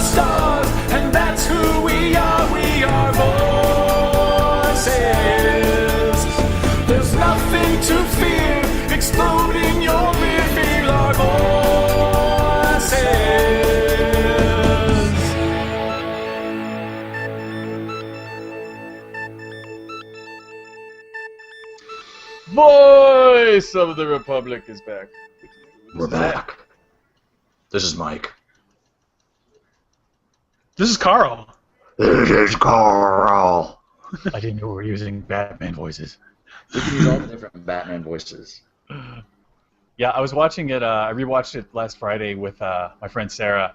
stars, and that's who we are. We are voices. There's nothing to fear. Explode in your rear. Feel our voices. Voice of the Republic is back. We're back. This is Mike. This is Carl. This is Carl. I didn't know we were using Batman voices. We can use all the different Batman voices. Yeah, I was watching it. I rewatched it last Friday with my friend Sarah,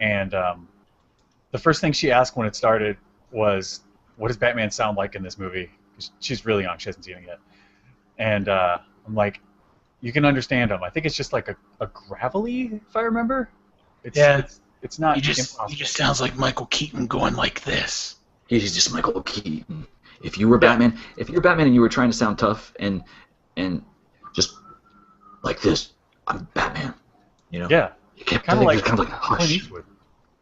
and the first thing she asked when it started was, "What does Batman sound like in this movie?" She's really young; she hasn't seen it yet. And I'm like, "You can understand him. I think it's just like a gravelly, if I remember. It's not. He just sounds like Michael Keaton going like this. He's just Michael Keaton. If you were Batman, and you were trying to sound tough and just like this, I'm Batman. You know? Yeah. Kind of like Clint Eastwood.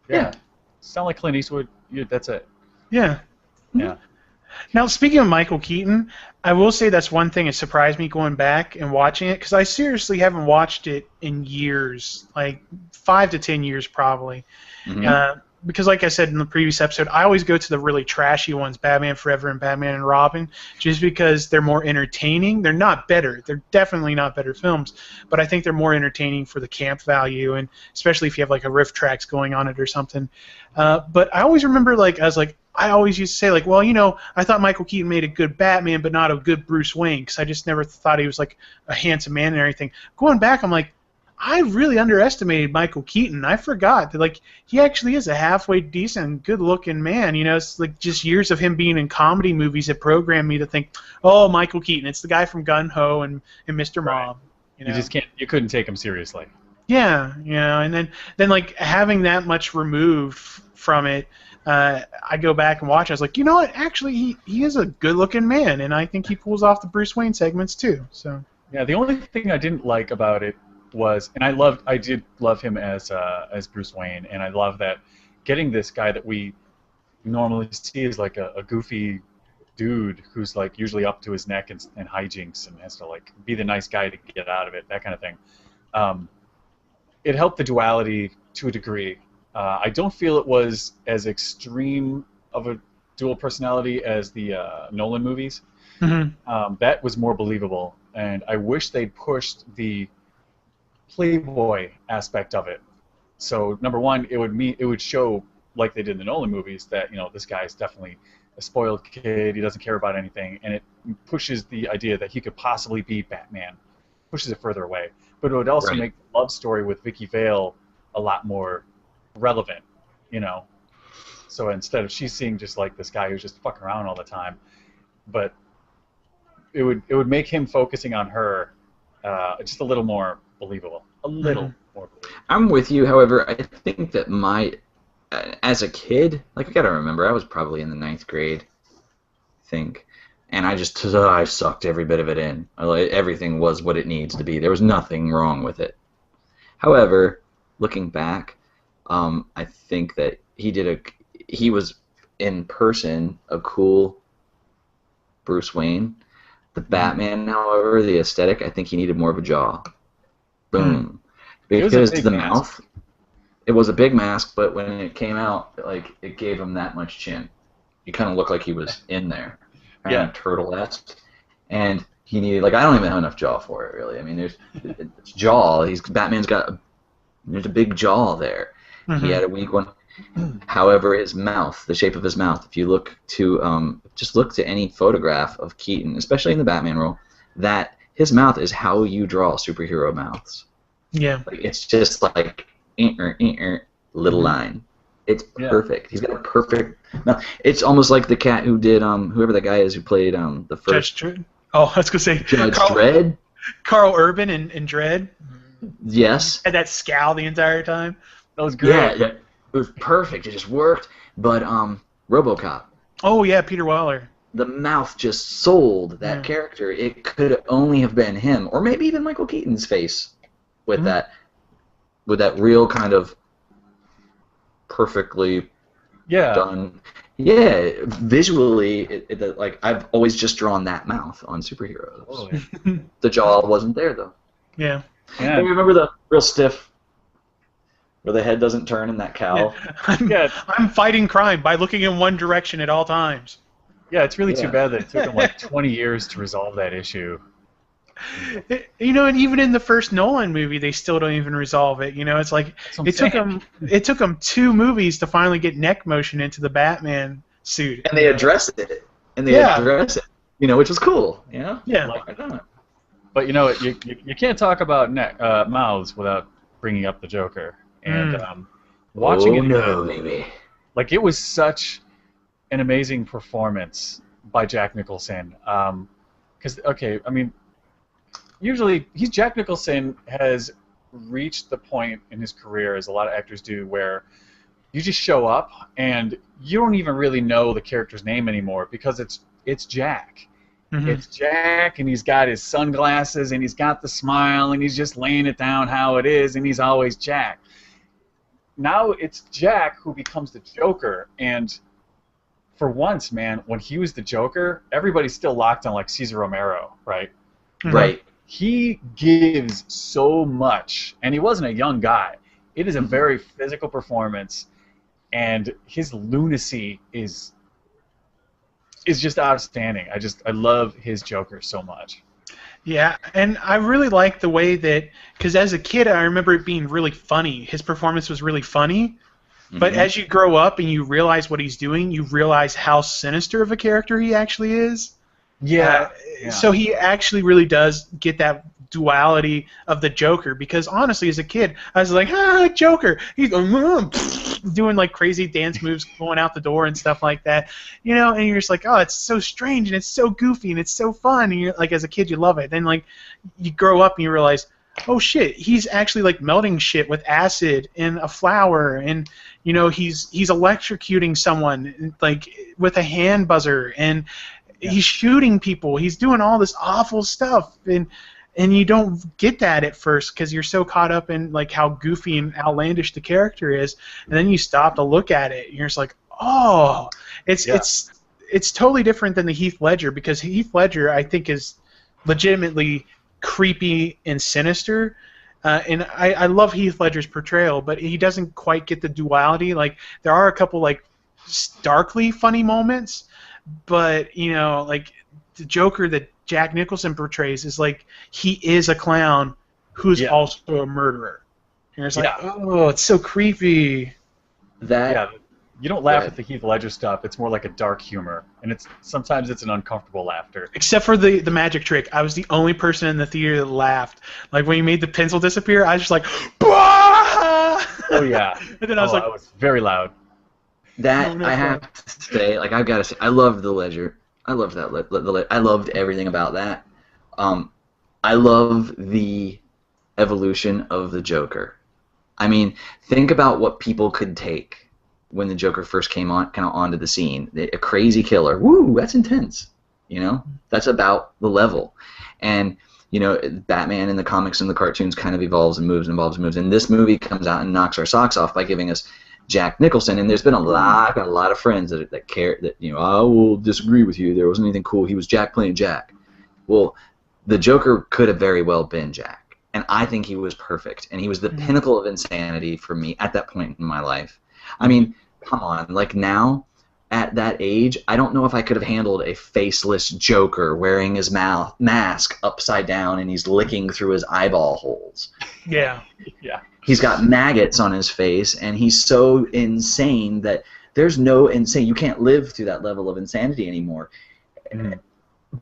Yeah. Sound like Clint Eastwood. That's it. Yeah. Yeah. Now, speaking of Michael Keaton, I will say that's one thing that surprised me going back and watching it, because I seriously haven't watched it in years, like 5 to 10 years probably. Mm-hmm. Because like I said in the previous episode, I always go to the really trashy ones, Batman Forever and Batman and Robin, just because they're more entertaining. They're not better. They're definitely not better films, but I think they're more entertaining for the camp value, and especially if you have like a riff tracks going on it or something. But I always remember, I always used to say, well, I thought Michael Keaton made a good Batman, but not a good Bruce Wayne, because I just never thought he was like a handsome man and everything. Going back, I'm like, I really underestimated Michael Keaton. I forgot that he actually is a halfway decent, good-looking man. It's like just years of him being in comedy movies that programmed me to think, oh, Michael Keaton, it's the guy from Gun Ho and Mr. Mom. You just can't. You couldn't take him seriously. Yeah, and then having that much removed from it, I go back and watch. I was like, you know what? Actually, he is a good-looking man, and I think he pulls off the Bruce Wayne segments too. So yeah, the only thing I didn't like about it was, and I did love him as Bruce Wayne, and I love that getting this guy that we normally see as like a goofy dude who's like usually up to his neck in hijinks and has to like be the nice guy to get out of it, that kind of thing. It helped the duality to a degree. I don't feel it was as extreme of a dual personality as the Nolan movies. Mm-hmm. That was more believable, and I wish they'd pushed the Playboy aspect of it. So number one, it would show, like they did in the Nolan movies, that this guy's definitely a spoiled kid. He doesn't care about anything, and it pushes the idea that he could possibly be Batman. Pushes it further away, but it would also make the love story with Vicky Vale a lot more relevant. So instead of she's seeing just like this guy who's just fucking around all the time, but it would make him focusing on her just a little more believable. A little more believable. I'm with you, however, I think that as a kid, I gotta remember, I was probably in the 9th grade, I think, and I sucked every bit of it in. Everything was what it needs to be. There was nothing wrong with it. However, looking back, I think that he was in person a cool Bruce Wayne. The Batman, however, the aesthetic, I think he needed more of a jaw. Boom. Because the mouth, it was a big mask, but when it came out, it gave him that much chin. He kind of looked like he was in there. Kind of turtle-esque. And he needed, I don't even have enough jaw for it, really. I mean, it's jaw. Batman's got there's a big jaw there. Mm-hmm. He had a weak one. However, his mouth, the shape of his mouth, if you look to just look to any photograph of Keaton, especially in the Batman role, that his mouth is how you draw superhero mouths. Yeah. It's just like little line. It's perfect. He's got a perfect mouth. It's almost like the cat who did whoever that guy is who played the first Judge Dredd. Oh, I was gonna say Judge Dredd. Carl Urban in Dredd. Yes. Had that scowl the entire time. That was great. Yeah, it was perfect. It just worked. But RoboCop. Oh yeah, Peter Weller. The mouth just sold that character. It could only have been him, or maybe even Michael Keaton's face, with that real kind of perfectly Yeah. done. Yeah, visually, like I've always just drawn that mouth on superheroes. Oh, The jaw wasn't there though. Yeah. yeah. Hey, remember the real stiff, where the head doesn't turn in that cowl? Yeah. I'm fighting crime by looking in one direction at all times. Yeah, it's really too Yeah. bad that it took them like 20 years to resolve that issue. You know, and even in the first Nolan movie, they still don't even resolve it. You know, it's like That's what I'm it took them 2 movies to finally get neck motion into the Batman suit. And they address it. Address it. You know, which was cool. You know. Yeah. Like, I don't know. but you know, you can't talk about mouths without bringing up the Joker. And watching it, maybe. like it was such an amazing performance by Jack Nicholson. Because okay, I mean, usually Jack Nicholson has reached the point in his career, as a lot of actors do, where you just show up and you don't even really know the character's name anymore because it's Jack. Mhm. It's Jack, and he's got his sunglasses, and he's got the smile, and he's just laying it down how it is, and he's always Jack. Now it's Jack who becomes the Joker, and for once, man, when he was the Joker, everybody's still locked on like Cesar Romero, right? Mhm. Right. He gives so much, and he wasn't a young guy. It is a very physical performance, and his lunacy is just outstanding. I love his Joker so much. Yeah, and I really like the way that, because as a kid, I remember it being really funny. His performance was really funny, but as you grow up and you realize what he's doing, you realize how sinister of a character he actually is. Yeah. So he actually really does get that duality of the Joker, because honestly, as a kid, I was like, Joker. He's going, doing like crazy dance moves going out the door and stuff like that, you know, and you're just like, oh, it's so strange and it's so goofy and it's so fun, and you're like, as a kid, you love it. Then like you grow up and you realize, oh shit, he's actually like melting shit with acid in a flower, and you know, he's electrocuting someone like with a hand buzzer, and he's shooting people, he's doing all this awful stuff, and you don't get that at first because you're so caught up in like how goofy and outlandish the character is, and then you stop to look at it and you're just like, oh, it's totally different than the Heath Ledger, because Heath Ledger, I think, is legitimately creepy and sinister, and I love Heath Ledger's portrayal, but he doesn't quite get the duality. Like there are a couple like starkly funny moments, but you know, like the Joker that Jack Nicholson portrays is like he is a clown who's also a murderer. And it's like, oh, it's so creepy. You don't laugh at the Heath Ledger stuff. It's more like a dark humor, and sometimes it's an uncomfortable laughter. Except for the magic trick. I was the only person in the theater that laughed. Like when he made the pencil disappear, I was just like, bah! Oh yeah. And then I was like, I was very loud. That I have to say, like I've got to say, I loved the Ledger. I loved that. I loved everything about that. I love the evolution of the Joker. I mean, think about what people could take when the Joker first came onto the scene. A crazy killer. Woo, that's intense. You know, that's about the level. And you know, Batman in the comics and the cartoons kind of evolves and moves and evolves and moves. And this movie comes out and knocks our socks off by giving us Jack Nicholson, and there's been a lot of friends that care that, you know, I will disagree with you. There wasn't anything cool. He was Jack playing Jack. Well, the Joker could have very well been Jack, and I think he was perfect, and he was the pinnacle of insanity for me at that point in my life. I mean, come on, like now, at that age, I don't know if I could have handled a faceless Joker wearing his mask upside down and he's licking through his eyeball holes. Yeah. He's got maggots on his face, and he's so insane that there's no insane. You can't live through that level of insanity anymore.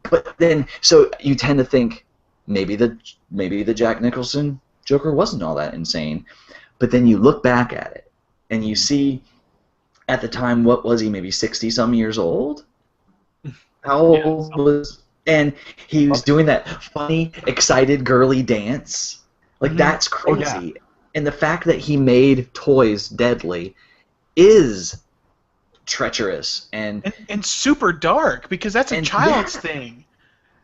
But then, so you tend to think maybe the Jack Nicholson Joker wasn't all that insane. But then you look back at it, and you see, at the time, what was he? Maybe 60-some years old. How old was? And he was doing that funny, excited, girly dance. Like that's crazy. Oh, yeah. And the fact that he made toys deadly is treacherous and super dark, because that's a child's thing.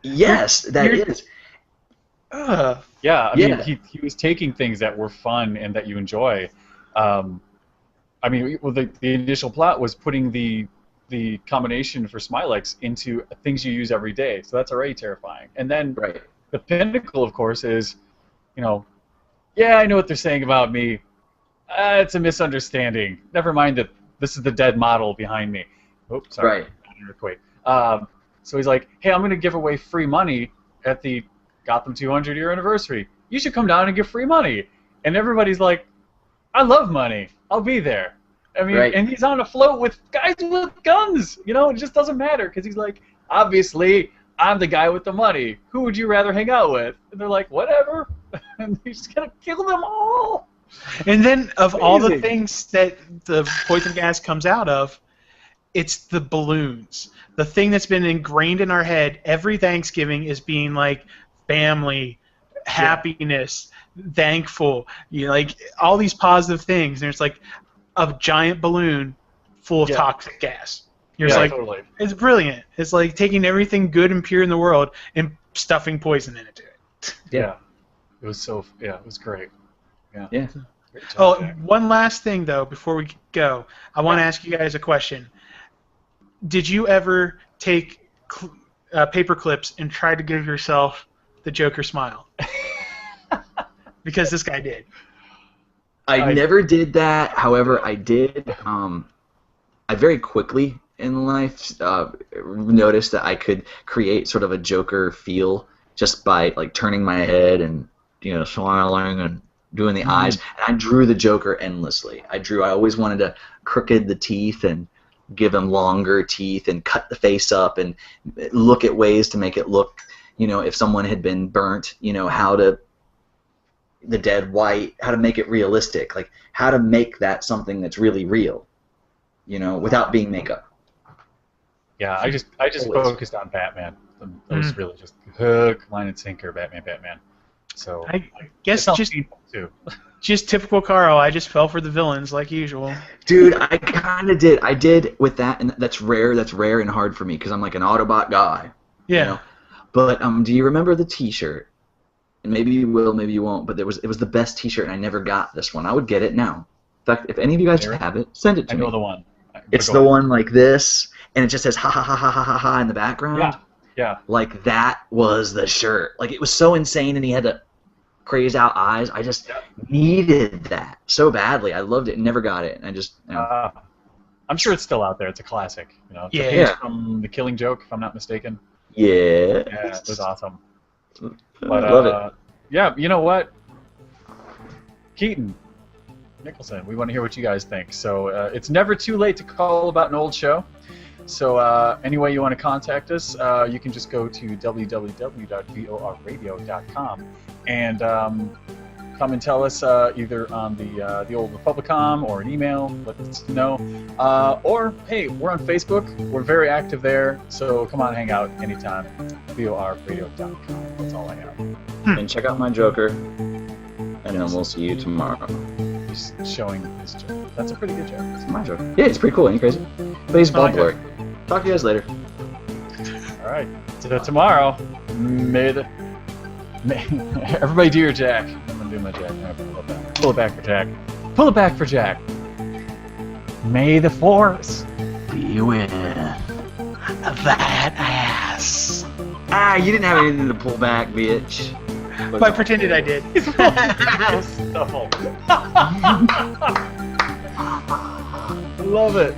Yes, that is. Yeah, I mean, he was taking things that were fun and that you enjoy. I I mean, well, the initial plot was putting the combination for Smilex into things you use every day, so that's already terrifying. And then Right. the pinnacle, of course, is, yeah, I know what they're saying about me. It's a misunderstanding. Never mind that this is the dead model behind me. Oops, sorry. Right. Earthquake. So he's like, hey, I'm going to give away free money at the Gotham 200-year anniversary. You should come down and give free money. And everybody's like, I love money. I'll be there. I mean, Right. and he's on a float with guys with guns. It just doesn't matter because he's like, obviously, I'm the guy with the money. Who would you rather hang out with? And they're like, whatever. And he's just going to kill them all. And then of all the Amazing. things that the poison gas comes out of, it's the balloons. The thing that's been ingrained in our head every Thanksgiving is being like family, happiness, thankful, like all these positive things. And it's like a giant balloon full of toxic gas. You're just like, totally. it's brilliant. It's like taking everything good and pure in the world and stuffing poison into it. Yeah. It was it was great. Yeah. Yeah. Great job, Oh, Jack. one last thing though before we go, I want to ask you guys a question. Did you ever take paper clips and try to give yourself the Joker smile? Because this guy did. I never did that. However, I did. I very quickly in life noticed that I could create sort of a Joker feel just by like turning my head and smiling and doing the eyes. And I drew the Joker endlessly. I always wanted to crooked the teeth and give him longer teeth and cut the face up and look at ways to make it look, if someone had been burnt, how to the dead white, how to make it realistic, like how to make that something that's really real, without being makeup. Yeah, I just focused on Batman. That was really just hook, line, and sinker, Batman. So I guess it sounds just painful, too. just typical Carl. I just fell for the villains like usual. Dude, I kind of did. I did with that, and that's rare. That's rare and hard for me because I'm like an Autobot guy. Yeah. But do you remember the T-shirt? And maybe you will, maybe you won't. But it was the best T-shirt, and I never got this one. I would get it now. In fact, if any of you guys have it, send it to I me. know the one. It's the one like this, and it just says ha ha ha ha ha ha ha in the background. Yeah. Like that was the shirt. Like it was so insane, and he had the crazed out eyes. I just needed that so badly. I loved it and never got it. And I just I'm sure it's still out there. It's a classic. It's a Yeah. page from The Killing Joke, if I'm not mistaken. yeah. Yeah, it was awesome. But I love it. yeah, you know what? Keaton, Nicholson, we want to hear what you guys think. So it's never too late to call about an old show. So any way you want to contact us, you can just go to www.vorradio.com and come and tell us either on the old Republicom or an email, let us know. Or, hey, we're on Facebook. We're very active there, so come on, hang out anytime. vorradio.com. That's all I have. And check out my Joker. And then we'll see you tomorrow. Just showing this joke. That's a pretty good joke. It's my Joker. Yeah, it's pretty cool. Ain't you crazy? But he's ball blurry. Talk to you guys later. All right. So tomorrow, everybody do your Jack. I'm going to do my Jack. I'm gonna pull it back for Jack. Pull it back for Jack. May the Force be with that ass. Ah, you didn't have anything to pull back, bitch. But I pretended I did. I love it.